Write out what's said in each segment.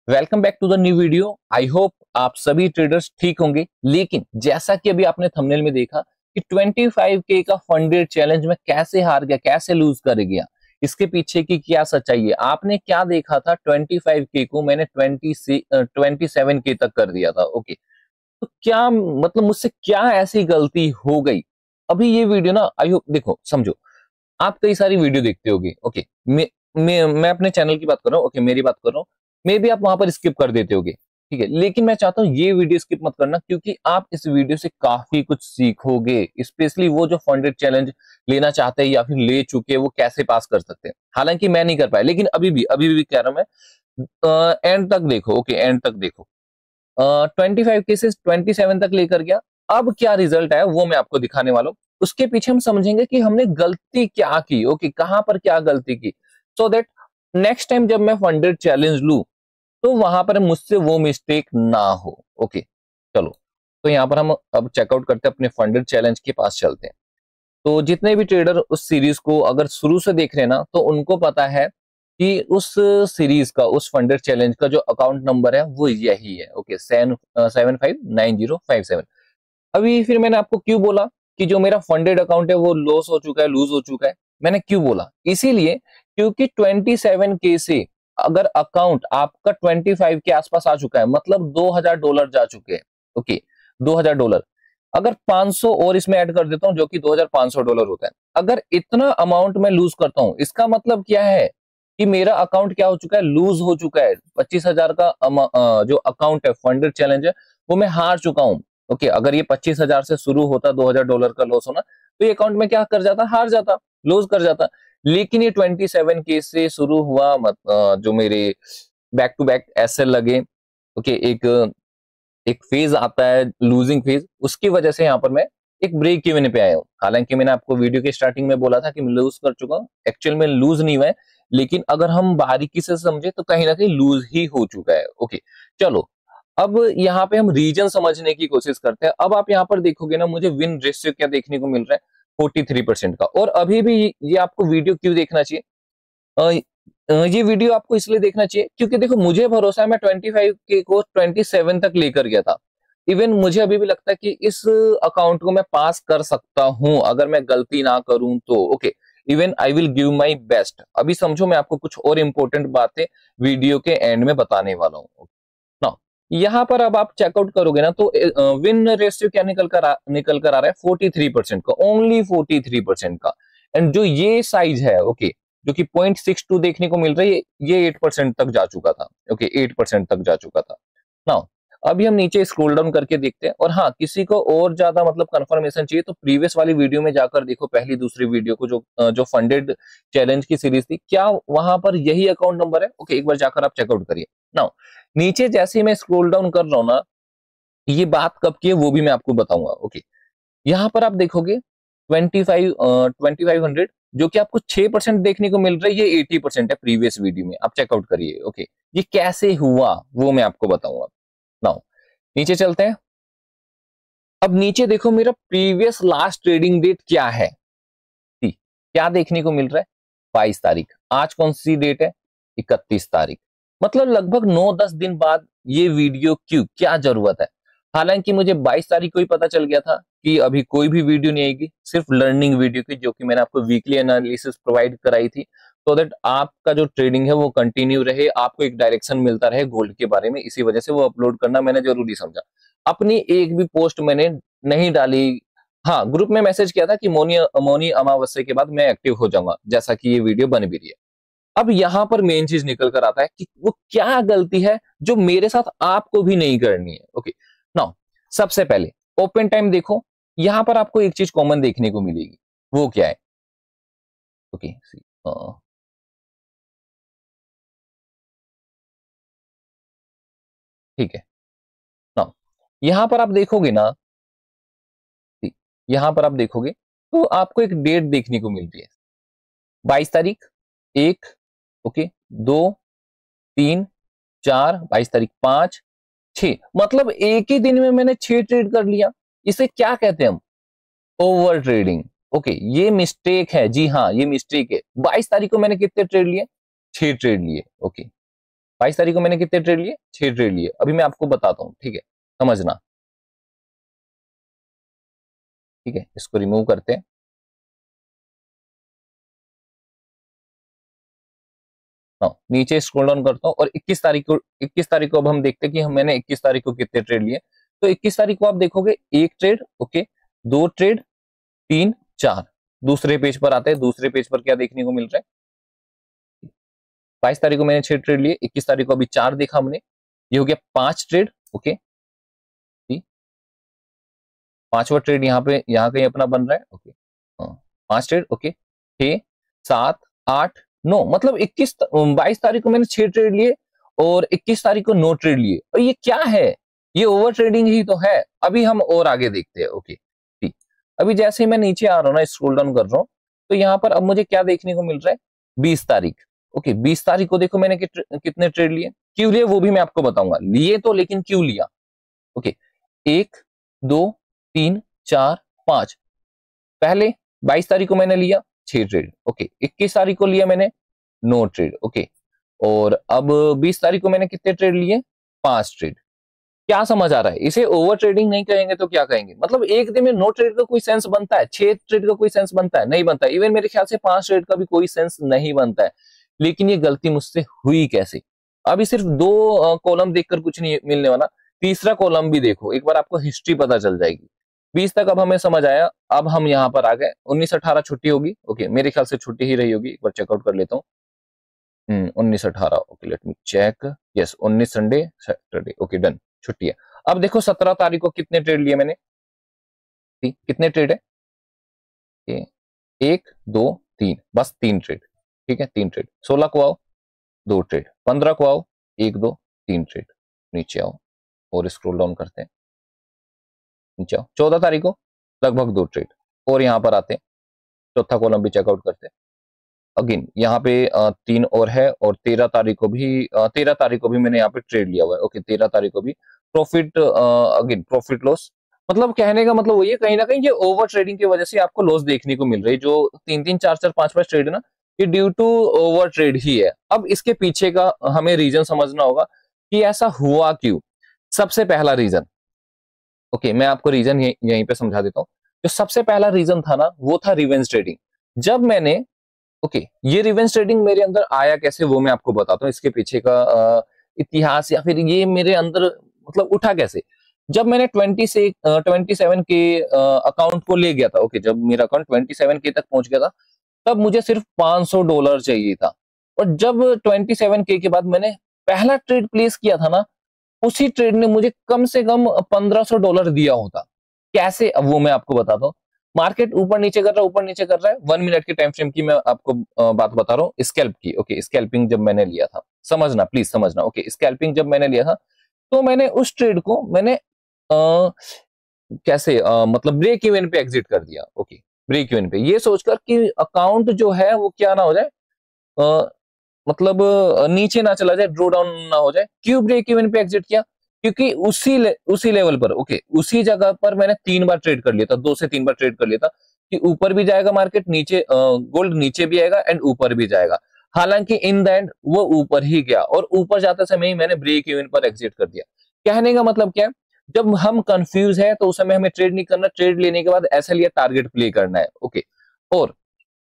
Welcome back to the new video. I hope आप सभी traders ठीक होंगे। लेकिन जैसा कि अभी आपने थंबनेल में देखा कि 25K का फंडेड चैलेंज में कैसे हार गया, कैसे लूज कर गया, इसके पीछे की क्या सच्चाई है। आपने क्या देखा था, 25K को मैंने 27K तक कर दिया था। ओके, तो क्या मतलब मुझसे क्या ऐसी गलती हो गई। अभी ये वीडियो ना, आई होप देखो समझो, आप कई सारी वीडियो देखते होगे। ओके, मैं अपने चैनल की बात कर रहा हूँ। ओके, मेरी बात कर रहा हूँ। मे भी आप वहां पर स्किप कर देते होगे, ठीक है, लेकिन मैं चाहता हूँ ये वीडियो स्किप मत करना, क्योंकि आप इस वीडियो से काफी कुछ सीखोगे। स्पेशली वो जो फंडेड चैलेंज लेना चाहते हैं या फिर ले चुके हैं, वो कैसे पास कर सकते हैं। हालांकि मैं नहीं कर पाया, लेकिन अभी भी कह रहा हूं मैं, एंड तक देखो। ओके, एंड तक देखो। 25 केसेस 27 तक लेकर गया। अब क्या रिजल्ट आया वो मैं आपको दिखाने वाला हूं। उसके पीछे हम समझेंगे कि हमने गलती क्या की। ओके, कहां पर क्या गलती की, सो दैट नेक्स्ट टाइम जब मैं फंडेड चैलेंज लू तो वहां पर मुझसे वो मिस्टेक ना हो। ओके, चलो, तो यहां पर हम अब चेकआउट करते हैं, अपने फंडेड चैलेंज के पास चलते हैं। तो जितने भी ट्रेडर उस सीरीज को अगर शुरू से देख रहे हैं ना, तो उनको पता है कि उस सीरीज का, उस फंडेड चैलेंज का जो अकाउंट नंबर है वो यही है। ओके, 759057। अभी फिर मैंने आपको क्यों बोला कि जो मेरा फंडेड अकाउंट है वो लॉस हो चुका है, लूज हो चुका है। मैंने क्यों बोला, इसीलिए क्योंकि 27K से अगर अकाउंट आपका 25 के आसपास आ चुका है, मतलब $2000 जा चुके हैं। ओके, $2000, अगर 500 और इसमें ऐड कर देता हूं जो कि $2500 होता है। अगर इतना अमाउंट मैं लूज करता हूं, इसका मतलब क्या है कि मेरा अकाउंट क्या हो चुका है, लूज हो चुका है। 25,000 का जो अकाउंट है, फंडेड चैलेंज है, वो मैं हार चुका हूं। ओके, अगर ये 25,000 से शुरू होता, $2000 का लॉस होना, तो ये अकाउंट में क्या कर जाता, हार जाता, लूज कर जाता। लेकिन ये 27K से शुरू हुआ, जो मेरे बैक टू बैक एसएल लगे। ओके, एक एक फेज आता है, लूजिंग फेज, उसकी वजह से यहाँ पर मैं एक ब्रेक इवन पे आया हूँ। हालांकि मैंने आपको वीडियो के स्टार्टिंग में बोला था कि मैं लूज कर चुका हूँ, एक्चुअल में लूज नहीं हुआ है, लेकिन अगर हम बारीकी से समझे तो कहीं ना कहीं लूज ही हो चुका है। ओके, चलो, अब यहाँ पे हम रीजन समझने की कोशिश करते हैं। अब आप यहाँ पर देखोगे ना, मुझे विन रेशियो क्या देखने को मिल रहा है, 43% का। और अभी भी ये आपको वीडियो क्यों देखना चाहिए, ये वीडियो आपको इसलिए देखना चाहिए क्योंकि देखो, मुझे भरोसा है, मैं 25K को 27 तक लेकर गया था। इवन मुझे अभी भी लगता है कि इस अकाउंट को मैं पास कर सकता हूं अगर मैं गलती ना करूं तो। Okay, even I will give my best. अभी समझो, मैं आपको कुछ और इंपॉर्टेंट बातें वीडियो के एंड में बताने वाला हूं ना। यहाँ पर अब आप चेकआउट करोगे ना, तो विन रेशियो क्या निकल कर आ रहा है, 43% का, ओनली 43% का। एंड जो ये साइज है, ओके, जो कि 0.62 देखने को मिल रही है, ये 8% तक जा चुका था। ओके, 8% तक जा चुका था ना। अभी हम नीचे स्क्रॉल डाउन करके देखते हैं। और हाँ, किसी को और ज्यादा मतलब कंफर्मेशन चाहिए तो प्रीवियस वाली वीडियो में जाकर देखो, पहली दूसरी वीडियो को, जो फंडेड चैलेंज की सीरीज थी, क्या वहां पर यही अकाउंट नंबर है। ओके, एक बार जाकर आप चेकआउट करिए ना। नीचे जैसे ही मैं स्क्रॉल डाउन कर रहा हूं ना, ये बात कब की है वो भी मैं आपको बताऊंगा। ओके, यहाँ पर आप देखोगे 2500, जो कि आपको 6% देखने को मिल रहा है, ये 80% है प्रीवियस वीडियो में। आप चेकआउट करिए। ओके, ये कैसे हुआ वो मैं आपको बताऊंगा नाउ। नीचे चलते हैं। अब नीचे देखो, मेरा प्रीवियस लास्ट ट्रेडिंग डेट क्या है। क्या देखने को मिल रहा है, 22 तारीख। आज कौन सी डेट है, 31 तारीख। मतलब लगभग 9-10 दिन बाद ये वीडियो क्यों, क्या जरूरत है। हालांकि मुझे 22 तारीख को ही पता चल गया था कि अभी कोई भी वीडियो नहीं आएगी, सिर्फ लर्निंग वीडियो की, जो कि मैंने आपको वीकली एनालिसिस प्रोवाइड कराई थी, सो दैट आपका जो ट्रेडिंग है वो कंटिन्यू रहे, आपको एक डायरेक्शन मिलता रहे गोल्ड के बारे में। इसी वजह से वो अपलोड करना मैंने जरूरी समझा। अपनी एक भी पोस्ट मैंने नहीं डाली। हाँ, ग्रुप में मैसेज किया था कि मौनी अमावस्या के बाद मैं एक्टिव हो जाऊंगा, जैसा कि ये वीडियो बन भी रही है। अब यहां पर मेन चीज निकल कर आता है कि वो क्या गलती है जो मेरे साथ आपको भी नहीं करनी है। ओके, नाउ सबसे पहले ओपन टाइम देखो। यहां पर आपको एक चीज कॉमन देखने को मिलेगी, वो क्या है। ओके, ठीक है। नाउ यहां पर आप देखोगे ना, यहां पर आप देखोगे तो आपको एक डेट देखने को मिल रही है, 22 तारीख, एक, ओके, दो, तीन, चार, 22 तारीख, 5, 6। मतलब एक ही दिन में मैंने 6 ट्रेड कर लिया। इसे क्या कहते हैं हम, ओवर ट्रेडिंग। ओके, ये मिस्टेक है, जी हाँ, ये मिस्टेक है। 22 तारीख को मैंने कितने ट्रेड लिए, 6 ट्रेड लिए। ओके, 22 तारीख को मैंने कितने ट्रेड लिए? 6 ट्रेड लिए। अभी मैं आपको बताता हूँ, ठीक है, समझना। ठीक है, इसको रिमूव करते हैं। हाँ, नीचे स्क्रॉल डाउन करता हूँ और 21 तारीख को अब हम देखते हैं कि मैंने 21 तारीख को कितने ट्रेड लिए। तो 21 तारीख को आप देखोगे 1 ट्रेड, ओके, 2 ट्रेड, 3, 4। दूसरे पेज पर आते हैं, दूसरे पेज पर क्या देखने को मिल रहा है? 22 तारीख को मैंने 6 ट्रेड लिए, 21 तारीख को अभी 4 देखा हमने, ये हो गया 5 ट्रेड, ओके, 5वां ट्रेड यहाँ पे, यहाँ कहीं अपना बन रहा है, ओके, हाँ, 5 ट्रेड, ओके, 6, 7, 8, 9, मतलब 22 तारीख को मैंने 6 ट्रेड लिए और 21 तारीख को 9 ट्रेड लिए। और ये क्या है? ये ओवर ट्रेडिंग ही तो है। अभी हम और आगे देखते हैं, ओके, ठीक। अभी जैसे ही मैं नीचे आ रहा हूँ ना, स्क्रॉल डाउन कर रहा हूँ, तो यहाँ पर अब मुझे क्या देखने को मिल रहा है? 20 तारीख, ओके, 20 तारीख को देखो मैंने कितने ट्रेड लिए, क्यों लिए वो भी मैं आपको बताऊंगा। लिए तो, लेकिन क्यों लिया? ओके, 1, 2, 3, 4, 5। पहले 22 तारीख को मैंने लिया 6 ट्रेड, ओके, 21 तारीख को लिया मैंने 9 ट्रेड, ओके, और अब 20 तारीख को मैंने कितने ट्रेड लिए? 5 ट्रेड। क्या समझ आ रहा है? इसे ओवर ट्रेडिंग नहीं कहेंगे तो क्या कहेंगे? मतलब एक दिन में 9 ट्रेड का कोई सेंस बनता है? 6 ट्रेड का कोई सेंस बनता है? नहीं बनता। इवन मेरे ख्याल से 5 ट्रेड का भी कोई सेंस नहीं बनता है। लेकिन ये गलती मुझसे हुई कैसे? अभी सिर्फ 2 कॉलम देखकर कुछ नहीं मिलने वाला, तीसरा कॉलम भी देखो, एक बार आपको हिस्ट्री पता चल जाएगी। 20 तक अब हमें समझ आया। अब हम यहाँ पर आ गए, 19-18 छुट्टी होगी, ओके, मेरे ख्याल से छुट्टी ही रही होगी, एक बार चेकआउट कर लेता हूँ। 19-18, okay, let me check, yes, 19 Sunday Saturday, okay, done, छुट्टी है। अब देखो 17 तारीख को कितने ट्रेड लिए मैंने? ठीक, कितने ट्रेड है? 1, 2, 3, बस 3 ट्रेड, ठीक है, 3 ट्रेड। 16 को आओ, 2 ट्रेड। 15 को आओ, 1, 2, 3 ट्रेड। नीचे आओ और स्क्रॉल डाउन करते हैं, नीचे आओ। 14 तारीख को लगभग 2 ट्रेड और यहाँ पर आते हैं, चौथा कॉलम भी चेकआउट करते हैं। अगेन यहाँ पे 3 और है, और 13 तारीख को भी 13 तारीख को भी मैंने यहाँ पे ट्रेड लिया हुआ है, ओके, 13 तारीख को भी प्रॉफिट, अगेन प्रॉफिट लॉस। मतलब कहने का मतलब वही है, कहीं ना कहीं ये ओवर ट्रेडिंग की वजह से आपको लॉस देखने को मिल रही है। जो 3-3, 4-4, 5-5 ट्रेड है ना, ये ड्यू टू ओवर ट्रेड ही है। अब इसके पीछे का हमें रीजन समझना होगा कि ऐसा हुआ क्यों। सबसे पहला रीजन, ओके, मैं आपको रीजन यहीं पे समझा देता हूँ। जो सबसे पहला रीजन था ना, वो था रिवेंज ट्रेडिंग। जब मैंने, ओके, ये रिवेंज ट्रेडिंग मेरे अंदर आया कैसे वो मैं आपको बताता हूँ। इसके पीछे का इतिहास, या फिर ये मेरे अंदर मतलब उठा कैसे। जब मैंने 27 के अकाउंट को ले गया था, ओके, जब मेरा अकाउंट 27 के तक पहुंच गया था, तब मुझे सिर्फ $500 चाहिए था। और जब 27 के बाद मैंने पहला ट्रेड प्लेस किया था ना, उसी ट्रेड ने मुझे कम से कम $1500 दिया होता। कैसे, अब वो मैं आपको बताता हूँ। मार्केट ऊपर नीचे कर रहा है, ऊपर नीचे कर रहा है। 1 मिनट के टाइम फ्रेम की मैं आपको बात बता रहा हूँ, स्कैल्प की, ओके, स्कैल्पिंग जब मैंने लिया था, समझना, प्लीज समझना, ओके, स्कैल्पिंग जब मैंने लिया था, तो मैंने उस ट्रेड को मैंने कैसे मतलब ब्रेक इवन पे एग्जिट कर दिया, ओके, ब्रेक इवन पे, ये सोचकर कि अकाउंट जो है वो क्या ना हो जाए, मतलब नीचे ना चला जाए, ड्रॉ डाउन ना हो जाए। क्यों ब्रेक इवन पे एग्जिट किया? क्योंकि उसी लेवल पर, ओके, उसी जगह पर मैंने 3 बार ट्रेड कर लिया था, 2 से 3 बार ट्रेड कर लिया था कि ऊपर भी जाएगा मार्केट, नीचे गोल्ड नीचे भी आएगा एंड ऊपर भी जाएगा। हालांकि इन द एंड वो ऊपर ही गया, और ऊपर जाते समय ही मैंने ब्रेक इवन पर एग्जिट कर दिया। कहने का मतलब क्या है? जब हम कंफ्यूज है तो उस समय हमें ट्रेड नहीं करना, ट्रेड लेने के बाद एसएल या टारगेट प्ले करना है, ओके।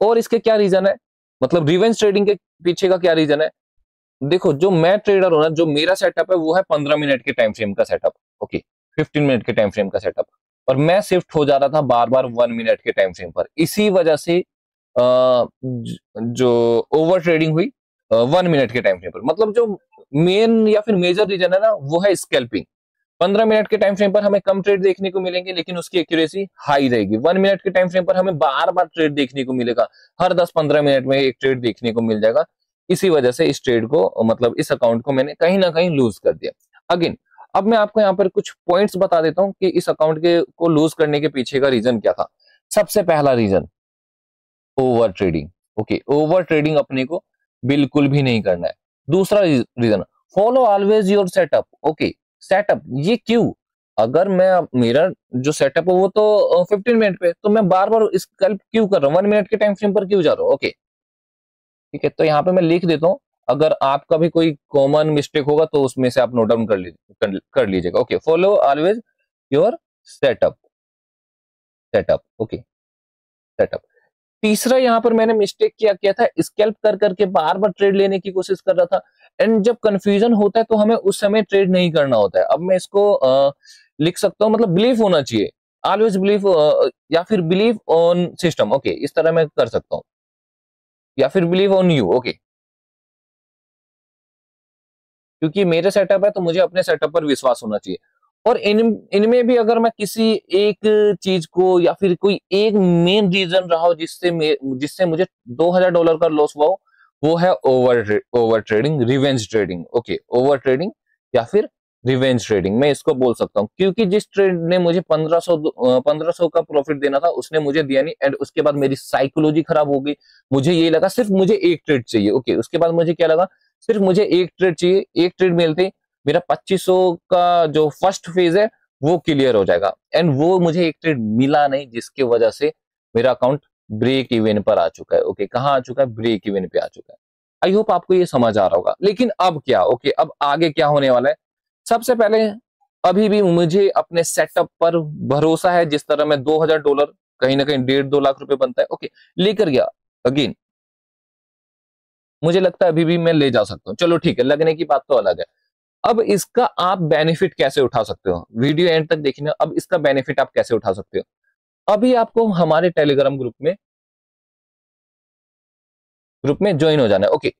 और इसके क्या रीजन है, मतलब रिवेंज ट्रेडिंग के पीछे का क्या रीजन है? देखो, जो मैं ट्रेडर हूं ना, जो मेरा सेटअप है वो है 15 मिनट के टाइम फ्रेम का सेटअप, ओके, 15 मिनट के टाइम फ्रेम का सेटअप। और मैं शिफ्ट हो जा रहा था बार बार 1 मिनट के टाइम फ्रेम पर। इसी वजह से जो ओवर ट्रेडिंग हुई 1 मिनट के टाइम फ्रेम पर। मतलब जो मेन या फिर मेजर रीजन है ना, वो है स्कैल्पिंग। 15 मिनट के टाइम फ्रेम पर हमें कम ट्रेड देखने को मिलेंगे, लेकिन उसकी एक्यूरेसी हाई रहेगी। 1 मिनट के टाइम फ्रेम पर हमें बार बार ट्रेड देखने को मिलेगा, हर 10-15 मिनट में एक ट्रेड देखने को मिल जाएगा। इसी वजह से इस ट्रेड को, मतलब इस अकाउंट को मैंने कहीं ना कहीं लूज कर दिया। अगेन, अब मैं आपको यहाँ पर कुछ पॉइंट्स बता देता हूँ कि इस अकाउंट के को लूज करने के पीछे का रीजन क्या था। सबसे पहला reason, over trading, okay, over trading अपने को बिल्कुल भी नहीं करना है। दूसरा reason, follow always your setup, okay, setup, ये क्यों? अगर मैं, मेरा जो सेटअप है वो तो 15 मिनट पे, तो मैं बार बार स्कैल्प क्यों कर रहा हूँ? 1 मिनट के टाइम फ्रेम पर क्यों जा रहा हूँ? ओके, ठीक है, तो यहाँ पे मैं लिख देता हूँ, अगर आपका भी कोई कॉमन मिस्टेक होगा तो उसमें से आप नोट डाउन कर लीजिएगा। Okay, follow always your setup. Setup okay, setup. तीसरा यहाँ पर मैंने मिस्टेक किया था, स्कैल्प कर करके बार बार ट्रेड लेने की कोशिश कर रहा था, एंड जब कंफ्यूजन होता है तो हमें उस समय ट्रेड नहीं करना होता है। अब मैं इसको लिख सकता हूँ, मतलब बिलीव होना चाहिए, ऑलवेज बिलीव, या फिर बिलीव ऑन सिस्टम। ओके, इस तरह मैं कर सकता हूँ, या फिर बिलीव ऑन यू। ओके, क्योंकि मेरे सेटअप है तो मुझे अपने सेटअप पर विश्वास होना चाहिए। और इनमें भी अगर मैं किसी एक चीज को, या फिर कोई एक मेन रीजन रहा हो जिससे मुझे $2000 का लॉस हुआ हो, वो है over trading, revenge trading. Okay, over trading या फिर रिवेंज ट्रेडिंग मैं इसको बोल सकता हूँ, क्योंकि जिस ट्रेड ने मुझे 1500 का प्रॉफिट देना था उसने मुझे दिया नहीं, एंड उसके बाद मेरी साइकोलॉजी खराब हो गई। मुझे ये लगा सिर्फ मुझे एक ट्रेड चाहिए। ओके, उसके बाद मुझे क्या लगा, सिर्फ मुझे एक ट्रेड चाहिए, एक ट्रेड मिलते मेरा 2500 का जो फर्स्ट फेज है वो क्लियर हो जाएगा, एंड वो मुझे एक ट्रेड मिला नहीं, जिसकी वजह से मेरा अकाउंट ब्रेक इवन पर आ चुका है। ओके, कहाँ आ चुका है, ब्रेक इवन पे आ चुका है। आई होप आपको ये समझ आ रहा होगा। लेकिन अब क्या, ओके, अब आगे क्या होने वाला है। सबसे पहले, अभी भी मुझे अपने सेटअप पर भरोसा है। जिस तरह मैं $2000, कहीं ना कहीं 1.5-2 लाख रुपए बनता है, ओके, लेकर गया। अगेन मुझे लगता है अभी भी मैं ले जा सकता हूँ। चलो ठीक है, लगने की बात तो अलग है। अब इसका आप बेनिफिट कैसे उठा सकते हो, वीडियो एंड तक देखना। अब इसका बेनिफिट आप कैसे उठा सकते हो, अभी आपको हमारे टेलीग्राम ग्रुप में ज्वाइन हो जाना है। ओके,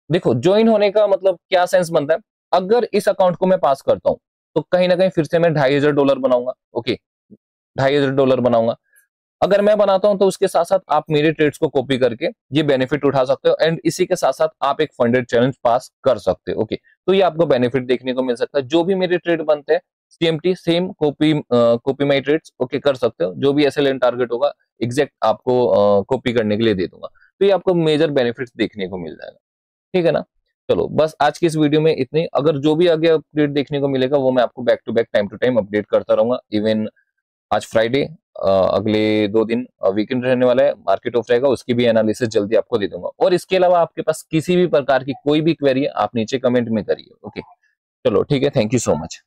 देखो, ज्वाइन होने का मतलब क्या सेंस बनता है। अगर इस अकाउंट को मैं पास करता हूं तो कहीं ना कहीं फिर से मैं $2500 बनाऊंगा। ओके, $2500 बनाऊंगा। अगर मैं बनाता हूं तो उसके साथ साथ आप मेरे ट्रेड्स को कॉपी करके ये बेनिफिट उठा सकते हो, एंड इसी के साथ साथ आप एक फंडेड चैलेंज पास कर सकते हो। ओके, तो ये आपको बेनिफिट देखने को मिल सकता है। जो भी मेरे ट्रेड बनते हैं सीएमटी सेम कॉपी माई ट्रेड्स, ओके, कर सकते हो। जो भी एसएलएन टारगेट होगा एग्जैक्ट आपको कॉपी करने के लिए दे दूंगा, तो ये आपको मेजर बेनिफिट्स देखने को मिल जाएगा। ठीक है ना। चलो, बस आज की इस वीडियो में इतनी। अगर जो भी आगे अपडेट देखने को मिलेगा वो मैं आपको back to back, time to time update करता रहूंगा। इवन आज फ्राइडे, अगले 2 दिन वीकेंड रहने वाला है, मार्केट ऑफ रहेगा, उसकी भी एनालिसिस जल्दी आपको दे दूंगा। और इसके अलावा आपके पास किसी भी प्रकार की कोई भी क्वेरी है, आप नीचे कमेंट में करिए। ओके, चलो ठीक है, थैंक यू सो मच।